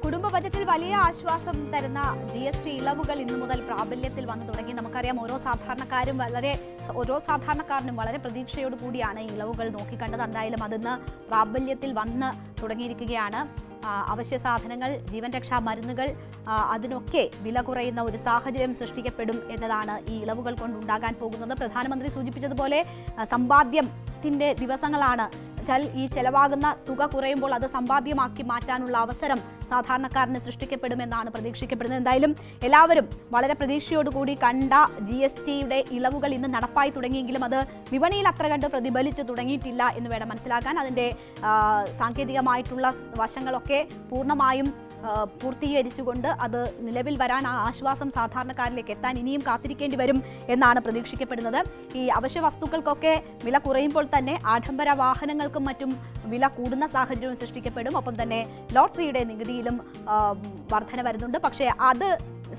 കുടുംബ ബജറ്റിൽ വലിയ ആശ്വാസം തരുന്ന GST ഇളവുകൾ ഇന്നു മുതൽ പ്രാബല്യത്തിൽ വന്നു തുടങ്ങി. നമുക്കറിയാം ഓരോ സാധാരണക്കാരനും വളരെ പ്രതീക്ഷയോട് കൂടിയാണ് ഈ ഇളവുകൾ നോക്കിക്കണ്ടത്. എന്തായാലും അതിന്ന് പ്രാബല്യത്തിൽ വന്ന് തുടങ്ങിയിരിക്കുകയാണ്. അവശ്യ സാധനങ്ങൾ, ജീവൻ രക്ഷാ മരുന്നുകൾ, അതിനൊക്കെ വില കുറയുന്ന ഒരു സാഹചര്യം സൃഷ്ടിക്കപ്പെടും എന്നതാണ് ഈ ഇളവുകൾ കൊണ്ടുണ്ടാകാൻ പോകുന്നത്. പ്രധാനമന്ത്രി സൂചിപ്പിച്ചതുപോലെ സമ്പാദ്യത്തിന്റെ ദിവസങ്ങളാണ്. ഈ ചെലവാകുന്ന തുക കുറയുമ്പോൾ അത് സമ്പാദ്യമാക്കി മാറ്റാനുള്ള അവസരം സാധാരണക്കാരന് സൃഷ്ടിക്കപ്പെടുമെന്നാണ് പ്രതീക്ഷിക്കപ്പെടുന്നത്. എന്തായാലും എല്ലാവരും വളരെ പ്രതീക്ഷയോടുകൂടി കണ്ട GSTയുടെ ഇളവുകൾ ഇന്ന് നടപ്പായി തുടങ്ങിയെങ്കിലും അത് വിപണിയിൽ അത്ര കണ്ട് പ്രതിഫലിച്ചു തുടങ്ങിയിട്ടില്ല എന്ന് വേണം മനസ്സിലാക്കാൻ. അതിൻ്റെ സാങ്കേതികമായിട്ടുള്ള വശങ്ങളൊക്കെ പൂർണ്ണമായും പൂർത്തീകരിച്ചുകൊണ്ട് അത് നിലവിൽ വരാൻ ആ ആശ്വാസം സാധാരണക്കാരിലേക്ക് എത്താൻ ഇനിയും കാത്തിരിക്കേണ്ടി വരും എന്നാണ് പ്രതീക്ഷിക്കപ്പെടുന്നത്. ഈ അവശ്യ വസ്തുക്കൾക്കൊക്കെ വില കുറയുമ്പോൾ തന്നെ ആഡംബര വാഹനങ്ങൾക്കും മറ്റും വില കൂടുന്ന സാഹചര്യവും സൃഷ്ടിക്കപ്പെടും. ഒപ്പം തന്നെ ലോട്ടറിയുടെ നികുതിയിലും വർധന വരുന്നുണ്ട്. പക്ഷേ അത്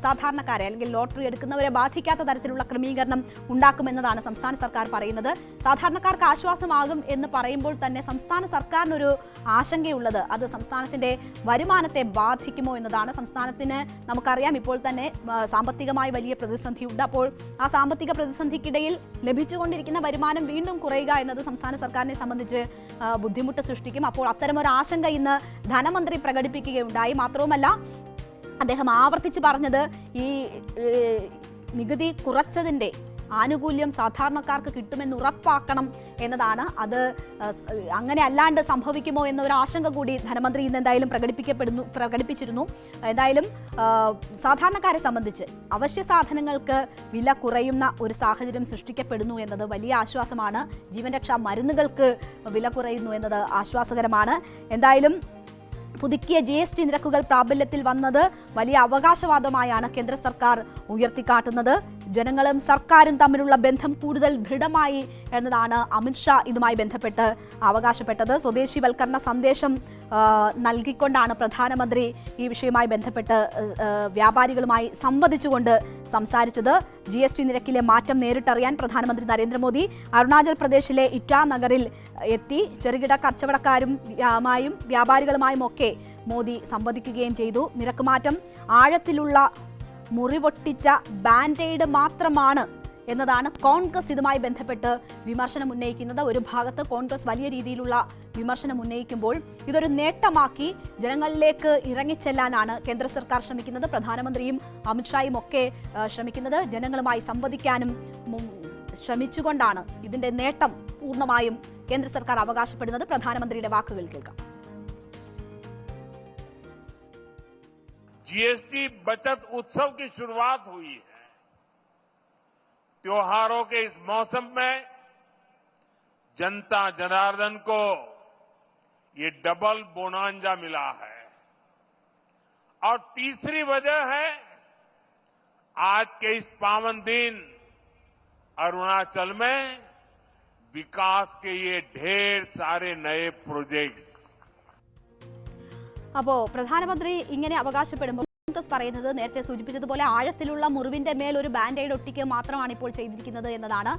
സാധാരണക്കാരെ അല്ലെങ്കിൽ ലോട്ടറി എടുക്കുന്നവരെ ബാധിക്കാത്ത തരത്തിലുള്ള ക്രമീകരണം ഉണ്ടാക്കുമെന്നതാണ് സംസ്ഥാന സർക്കാർ പറയുന്നത്. സാധാരണക്കാർക്ക് ആശ്വാസമാകും എന്ന് പറയുമ്പോൾ തന്നെ സംസ്ഥാന സർക്കാരിനൊരു ആശങ്കയുള്ളത് അത് സംസ്ഥാനത്തിന്റെ വരുമാനത്തെ ബാധിക്കുമോ എന്നതാണ്. സംസ്ഥാനത്തിന് നമുക്കറിയാം ഇപ്പോൾ തന്നെ സാമ്പത്തികമായി വലിയ പ്രതിസന്ധിയുണ്ട്. അപ്പോൾ ആ സാമ്പത്തിക പ്രതിസന്ധിക്കിടയിൽ ലഭിച്ചുകൊണ്ടിരിക്കുന്ന വരുമാനം വീണ്ടും കുറയുക എന്നത് സംസ്ഥാന സർക്കാരിനെ സംബന്ധിച്ച് ബുദ്ധിമുട്ട് സൃഷ്ടിക്കും. അപ്പോൾ അത്തരമൊരു ആശങ്ക ഇന്ന് ധനമന്ത്രി പ്രകടിപ്പിക്കുകയുണ്ടായി. മാത്രവുമല്ല അദ്ദേഹം ആവർത്തിച്ച് പറഞ്ഞത് ഈ നികുതി കുറച്ചതിൻ്റെ ആനുകൂല്യം സാധാരണക്കാർക്ക് കിട്ടുമെന്ന് ഉറപ്പാക്കണം എന്നതാണ്. അത് അങ്ങനെ അല്ലാണ്ട് സംഭവിക്കുമോ എന്നൊരു ആശങ്ക കൂടി ധനമന്ത്രി ഇന്ന് എന്തായാലും പ്രകടിപ്പിച്ചിരുന്നു. എന്തായാലും സാധാരണക്കാരെ സംബന്ധിച്ച് അവശ്യ സാധനങ്ങൾക്ക് വില കുറയുന്ന ഒരു സാഹചര്യം സൃഷ്ടിക്കപ്പെടുന്നു എന്നത് വലിയ ആശ്വാസമാണ്. ജീവൻ രക്ഷാ മരുന്നുകൾക്ക് വില കുറയുന്നു എന്നത് ആശ്വാസകരമാണ്. എന്തായാലും പുതുക്കിയ GST നിരക്കുകൾ പ്രാബല്യത്തിൽ വന്നത് വലിയ അവകാശവാദമായാണ് കേന്ദ്ര സർക്കാർ ഉയർത്തിക്കാട്ടുന്നത്. ജനങ്ങളും സർക്കാരും തമ്മിലുള്ള ബന്ധം കൂടുതൽ ദൃഢമായി എന്നതാണ് അമിത്ഷാ ഇതുമായി ബന്ധപ്പെട്ട് അവകാശപ്പെട്ടത്. സ്വദേശിവൽക്കരണ സന്ദേശം നൽകിക്കൊണ്ടാണ് പ്രധാനമന്ത്രി ഈ വിഷയവുമായി ബന്ധപ്പെട്ട് വ്യാപാരികളുമായി സംവദിച്ചുകൊണ്ട് സംസാരിച്ചത്. GST നിരക്കിലെ മാറ്റം നേരിട്ടറിയാൻ പ്രധാനമന്ത്രി നരേന്ദ്രമോദി അരുണാചൽ പ്രദേശിലെ ഇറ്റാനഗറിൽ എത്തി. ചെറുകിട കച്ചവടക്കാരുമായും വ്യാപാരികളുമായും ഒക്കെ മോദി സംവദിക്കുകയും ചെയ്തു. നിരക്ക് മാറ്റം ആഴത്തിലുള്ള മുറിവൊട്ടിച്ച ബാൻഡെയ്ഡ് മാത്രമാണ് എന്നതാണ് കോൺഗ്രസ് ഇതുമായി ബന്ധപ്പെട്ട് വിമർശനം ഉന്നയിക്കുന്നത്. ഒരു ഭാഗത്ത് കോൺഗ്രസ് വലിയ രീതിയിലുള്ള വിമർശനം ഉന്നയിക്കുമ്പോൾ ഇതൊരു നേട്ടമാക്കി ജനങ്ങളിലേക്ക് ഇറങ്ങിച്ചെല്ലാനാണ് കേന്ദ്ര സർക്കാർ ശ്രമിക്കുന്നത്. പ്രധാനമന്ത്രിയും അമിത്ഷായും ഒക്കെ ശ്രമിക്കുന്നത് ജനങ്ങളുമായി സംവദിക്കാനും ശ്രമിച്ചുകൊണ്ടാണ്. ഇതിന്റെ നേട്ടം പൂർണ്ണമായും കേന്ദ്ര സർക്കാർ അവകാശപ്പെടുന്നത്. പ്രധാനമന്ത്രിയുടെ വാക്കുകൾ കേൾക്കാം. GST बचत उत्सव की शुरुआत हुई है। त्योहारों के इस मौसम में जनता जनार्दन को ये डबल बोनांजा मिला है। और तीसरी वजह है आज के इस पावन दिन अरुणाचल में विकास के ये ढेर सारे नए प्रोजेक्ट्स. അപ്പോൾ പ്രധാനമന്ത്രി ഇങ്ങനെ അവകാശപ്പെടുമ്പോൾ കോൺഗ്രസ് പറയുന്നത് നേരത്തെ സൂചിപ്പിച്ചതുപോലെ ആഴത്തിലുള്ള മുറിവിന്റെ മേൽ ഒരു ബാൻഡേഡ് ഒട്ടിക്കുക മാത്രമാണ് ഇപ്പോൾ ചെയ്തിരിക്കുന്നത് എന്നതാണ്.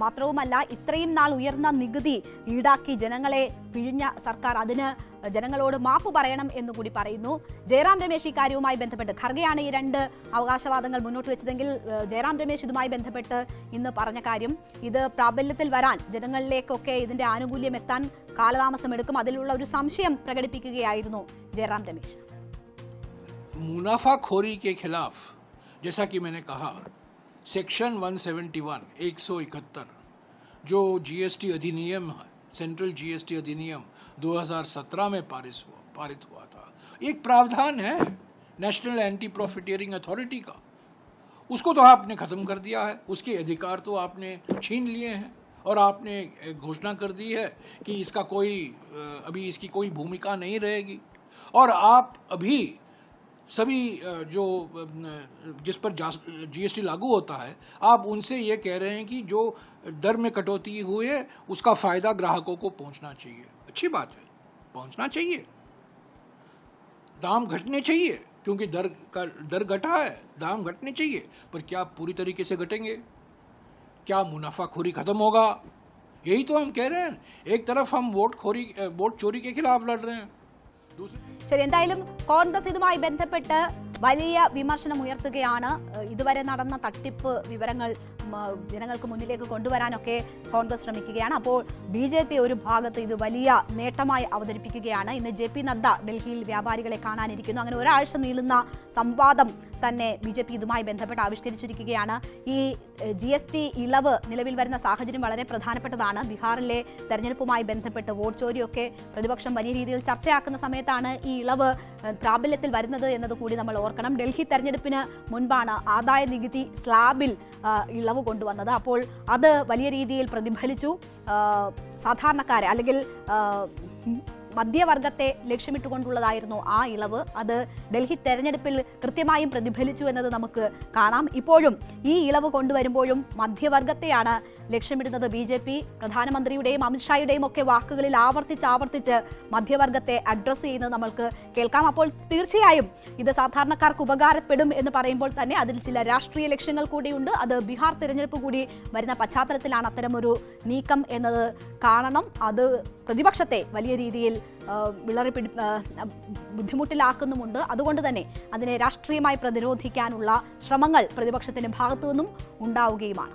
മാത്രവുമല്ല ഇത്രയും നാൾ ഉയർന്ന നികുതി ഈടാക്കി ജനങ്ങളെ പിഴിഞ്ഞ സർക്കാർ അതിന് ജനങ്ങളോട് മാപ്പ് പറയണം എന്നുകൂടി പറയുന്നു. ജയറാം രമേശ് ഈ കാര്യവുമായി ബന്ധപ്പെട്ട് ഖർഗെയാണ് ഈ രണ്ട് അവകാശവാദങ്ങൾ മുന്നോട്ട് വെച്ചതെങ്കിൽ ജയറാം രമേശ് ഇതുമായി ബന്ധപ്പെട്ട് ഇന്ന് പറഞ്ഞ കാര്യം ഇത് പ്രാബല്യത്തിൽ വരാൻ ജനങ്ങളിലേക്കൊക്കെ ഇതിന്റെ ആനുകൂല്യം എത്താൻ കാലതാമസമെടുക്കും. അതിലുള്ള ഒരു സംശയം പ്രകടിപ്പിക്കുകയായിരുന്നു ജയറാം രമേശ്. मुनाफाखोरी के खिलाफ जैसा कि मैंने कहा सेक्शन 171 171 जो GST अधिनियम है, सेंट्रल GST अधिनियम 2017 में पारित हुआ था, एक प्रावधान है नेशनल एंटी प्रॉफिटियरिंग अथॉरिटी का. उसको तो आपने खत्म कर दिया है. उसके अधिकार तो आपने छीन लिए हैं और आपने घोषणा कर दी है कि इसका अभी इसकी कोई भूमिका नहीं रहेगी. और आप अभी सभी जो जिस पर GST लागू होता है आप उनसे ये कह रहे हैं कि जो दर में कटौती हुई है उसका फायदा ग्राहकों को पहुंचना चाहिए. अच्छी बात है, पहुंचना चाहिए. दाम घटने चाहिए क्योंकि दर घटा है, दाम घटने चाहिए. पर क्या पूरी तरीके से घटेंगे? क्या मुनाफाखोरी खत्म होगा? यही तो हम कह रहे हैं. एक तरफ हम वोट चोरी के खिलाफ लड़ रहे हैं, दूसरी ശരി, എന്തായാലും കോൺഗ്രസ് ഇതുമായി ബന്ധപ്പെട്ട് വലിയ വിമർശനം ഉയർത്തുകയാണ്. ഇതുവരെ നടന്ന തട്ടിപ്പ് വിവരങ്ങൾ ജനങ്ങൾക്ക് മുന്നിലേക്ക് കൊണ്ടുവരാനൊക്കെ കോൺഗ്രസ് ശ്രമിക്കുകയാണ്. അപ്പോൾ BJP ഒരു ഭാഗത്ത് ഇത് വലിയ നേട്ടമായി അവതരിപ്പിക്കുകയാണ്. ഇന്ന് JP നദ്ദ ഡൽഹിയിൽ വ്യാപാരികളെ കാണാനിരിക്കുന്നു. അങ്ങനെ ഒരാഴ്ച നീളുന്ന സംവാദം തന്നെ BJP ഇതുമായി ബന്ധപ്പെട്ട് ആവിഷ്കരിച്ചിരിക്കുകയാണ്. ഈ GST ഇളവ് നിലവിൽ വരുന്ന സാഹചര്യം വളരെ പ്രധാനപ്പെട്ടതാണ്. ബീഹാറിലെ തെരഞ്ഞെടുപ്പുമായി ബന്ധപ്പെട്ട് വോട്ട് ചോരിയൊക്കെ പ്രതിപക്ഷം വലിയ രീതിയിൽ ചർച്ചയാക്കുന്ന സമയത്താണ് ഈ ഇളവ് പ്രാബല്യത്തിൽ വരുന്നത് എന്നത് കൂടി നമ്മൾ ഓർക്കണം. ഡൽഹി തെരഞ്ഞെടുപ്പിന് മുൻപാണ് ആദായ നികുതി സ്ലാബിൽ ഇളവ് കൊണ്ടുവന്നത്. അപ്പോൾ അത് വലിയ രീതിയിൽ പ്രതിഫലിച്ചു. സാധാരണക്കാരെ അല്ലെങ്കിൽ മധ്യവർഗത്തെ ലക്ഷ്യമിട്ടുകൊണ്ടുള്ളതായിരുന്നു ആ ഇളവ്. അത് ഡൽഹി തെരഞ്ഞെടുപ്പിൽ കൃത്യമായും പ്രതിഫലിച്ചു എന്നത് നമുക്ക് കാണാം. ഇപ്പോഴും ഈ ഇളവ് കൊണ്ടുവരുമ്പോഴും മധ്യവർഗത്തെയാണ് ലക്ഷ്യമിടുന്നത് BJP. പ്രധാനമന്ത്രിയുടെയും അമിത്ഷായുടെയും ഒക്കെ വാക്കുകളിൽ ആവർത്തിച്ച് മധ്യവർഗത്തെ അഡ്രസ്സ് ചെയ്യുന്നത് നമ്മൾക്ക് കേൾക്കാം. അപ്പോൾ തീർച്ചയായും ഇത് സാധാരണക്കാർക്ക് ഉപകാരപ്പെടും എന്ന് പറയുമ്പോൾ തന്നെ അതിൽ ചില രാഷ്ട്രീയ ലക്ഷ്യങ്ങൾ കൂടിയുണ്ട്. അത് ബീഹാർ തിരഞ്ഞെടുപ്പ് കൂടി വരുന്ന പശ്ചാത്തലത്തിലാണ് അത്തരമൊരു നീക്കം എന്നത് കാണണം. അത് പ്രതിപക്ഷത്തെ വലിയ രീതിയിൽ ബുദ്ധിമുട്ടിലാക്കുന്നുമുണ്ട്. അതുകൊണ്ട് തന്നെ അതിനെ രാഷ്ട്രീയമായി പ്രതിരോധിക്കാനുള്ള ശ്രമങ്ങൾ പ്രതിപക്ഷത്തിന്റെ ഭാഗത്തു നിന്നും ഉണ്ടാവുകയുമാണ്.